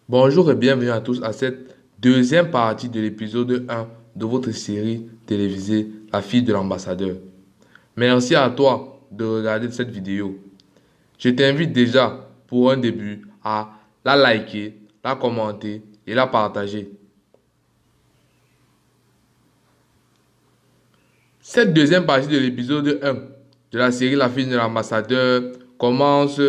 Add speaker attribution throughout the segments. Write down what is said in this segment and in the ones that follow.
Speaker 1: Bonjour et bienvenue à tous à cette deuxième partie de l'épisode 1 de votre série télévisée La fille de l'ambassadeur. Merci à toi de regarder cette vidéo. Je t'invite déjà pour un début à la liker, la commenter et la partager. Cette deuxième partie de l'épisode 1 de la série La fille de l'ambassadeur commence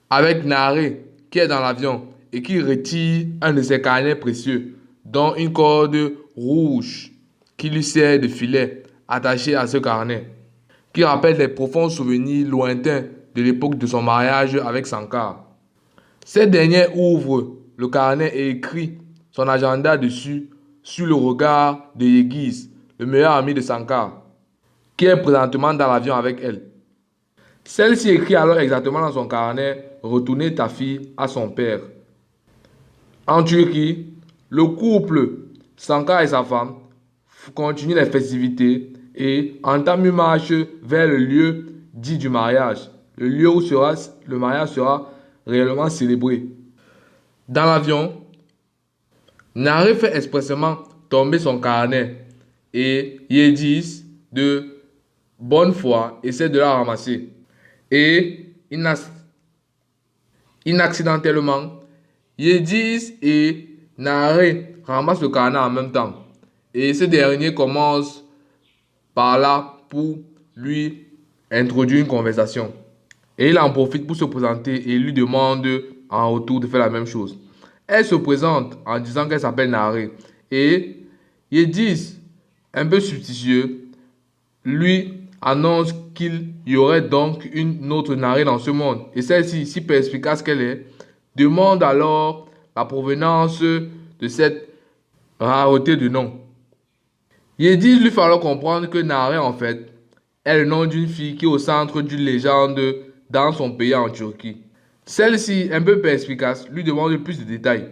Speaker 1: avec Naré qui est dans l'avion et qui retire un de ses carnets précieux, dont une corde rouge qui lui sert de filet attaché à ce carnet, qui rappelle les profonds souvenirs lointains de l'époque de son mariage avec Sankar. Cette dernière ouvre le carnet et écrit son agenda dessus sur le regard de Yegiz, le meilleur ami de Sankar, qui est présentement dans l'avion avec elle. Celle-ci écrit alors exactement dans son carnet « Retournez ta fille à son père ». En Turquie, le couple Sankar et sa femme continuent les festivités et entament une marche vers le lieu dit du mariage, le lieu où le mariage sera réellement célébré. Dans l'avion, Nare fait expressément tomber son carnet et Yediz, de bonne foi, essaie de la ramasser. Et inaccidentellement, Yediz et Nare ramassent le carnet en même temps. Et ce dernier commence par là pour lui introduire une conversation. Et il en profite pour se présenter et lui demande en retour de faire la même chose. Elle se présente en disant qu'elle s'appelle Nare. Et Yediz, un peu subtitieux, lui annonce qu'il y aurait donc une autre Nare dans ce monde. Et celle-ci, si perspicace qu'elle est, demande alors la provenance de cette rareté de nom. Yediz lui fait alors comprendre que Nare, en fait, est le nom d'une fille qui est au centre d'une légende dans son pays en Turquie. Celle-ci, un peu perspicace, lui demande plus de détails.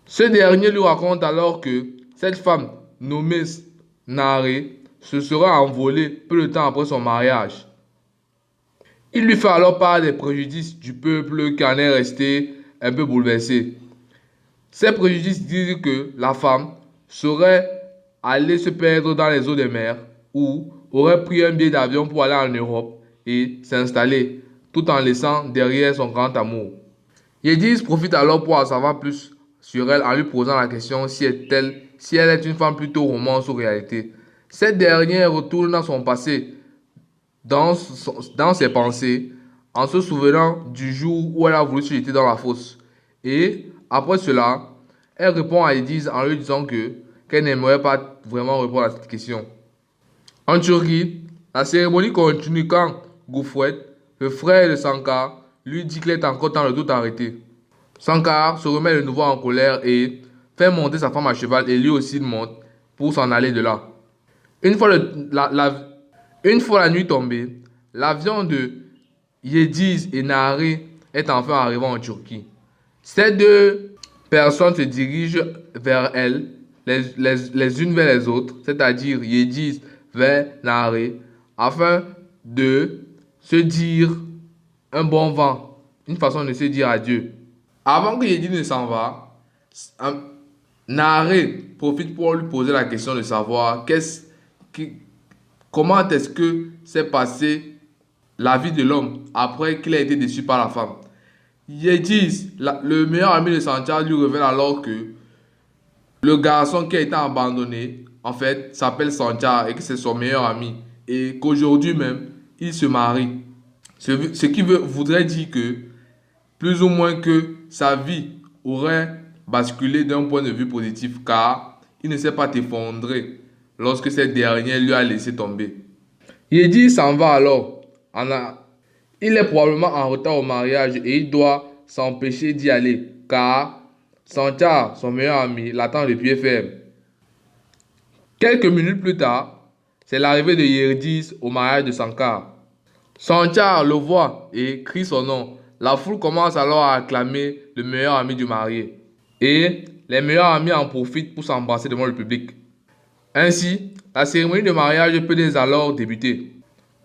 Speaker 1: Ce dernier lui raconte alors que cette femme, nommée Nare, se sera envolée peu de temps après son mariage. Il lui fait alors part des préjudices du peuple qui en est resté un peu bouleversé. Ces préjudices disent que la femme serait allée se perdre dans les eaux des mers ou aurait pris un billet d'avion pour aller en Europe et s'installer, tout en laissant derrière son grand amour. Yediz profite alors pour en savoir plus sur elle en lui posant la question si elle est une femme plutôt romance ou réalité. Cette dernière retourne dans son passé, dans ses pensées, en se souvenant du jour où elle a voulu se jeter dans la fosse. Et après cela, elle répond à Yediz en lui disant qu'elle n'aimerait pas vraiment répondre à cette question. En Turquie, la cérémonie continue quand Gufret, le frère de Sankar, lui dit qu'il est encore temps de tout arrêter. Sankar se remet de nouveau en colère et fait monter sa femme à cheval et lui aussi monte pour s'en aller de là. Une fois, la nuit tombée, l'avion de Yediz et Nare est enfin arrivé en Turquie. Ces deux personnes se dirigent vers elle, les unes vers les autres, c'est-à-dire Yediz vers Nare, afin de se dire un bon vent, une façon de se dire adieu. Avant que Yediz ne s'en va, Nare profite pour lui poser la question de savoir comment est-ce que s'est passée la vie de l'homme après qu'il a été déçu par la femme. Yediz, le meilleur ami de Sanchar, lui révèle alors que le garçon qui a été abandonné, en fait, s'appelle Sanchar et que c'est son meilleur ami. Et qu'aujourd'hui même, il se marie. Ce qui voudrait dire que, plus ou moins que sa vie aurait basculé d'un point de vue positif car il ne s'est pas effondré lorsque cette dernière lui a laissé tomber. Yedi s'en va alors. Il est probablement en retard au mariage et il doit s'empêcher d'y aller car Sanchar, son meilleur ami, l'attend de pied ferme. Quelques minutes plus tard, c'est l'arrivée de Yediz au mariage de Sankar. Sanchar le voit et crie son nom. La foule commence alors à acclamer le meilleur ami du marié. Et les meilleurs amis en profitent pour s'embrasser devant le public. Ainsi, la cérémonie de mariage peut dès alors débuter.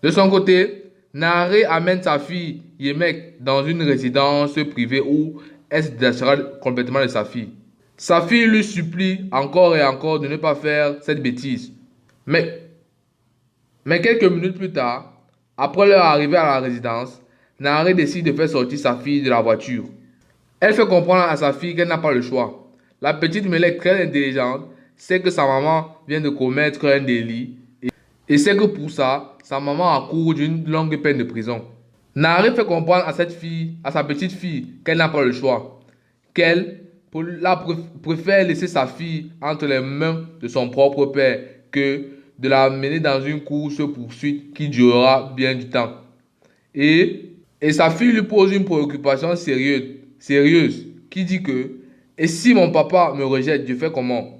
Speaker 1: De son côté, Nare amène sa fille Yemek dans une résidence privée où elle se détachera complètement de sa fille. Sa fille lui supplie encore et encore de ne pas faire cette bêtise. Mais quelques minutes plus tard, après leur arrivée à la résidence, Nari décide de faire sortir sa fille de la voiture. Elle fait comprendre à sa fille qu'elle n'a pas le choix. La petite Melek, très intelligente, sait que sa maman vient de commettre un délit et sait que pour ça, sa maman a couru d'une longue peine de prison. Nari fait comprendre à cette fille, à sa petite fille, qu'elle n'a pas le choix, qu'elle préfère laisser sa fille entre les mains de son propre père que de la mener dans une course-poursuite qui durera bien du temps. Et sa fille lui pose une préoccupation sérieuse, qui dit que et si mon papa me rejette, je fais comment?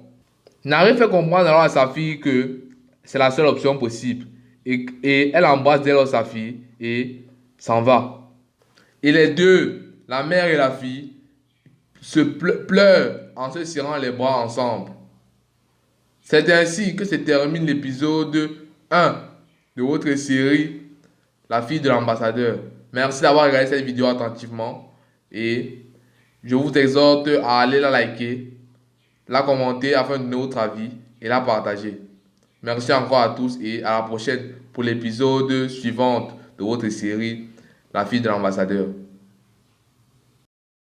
Speaker 1: Nari fait comprendre alors à sa fille que c'est la seule option possible. Et elle embrasse dès lors sa fille et s'en va. Et les deux, la mère et la fille, se pleurent en se serrant les bras ensemble. C'est ainsi que se termine l'épisode 1 de votre série La fille de l'ambassadeur. Merci d'avoir regardé cette vidéo attentivement et je vous exhorte à aller la liker, la commenter afin de donner votre avis et la partager. Merci encore à tous et à la prochaine pour l'épisode suivant de votre série La fille de l'ambassadeur.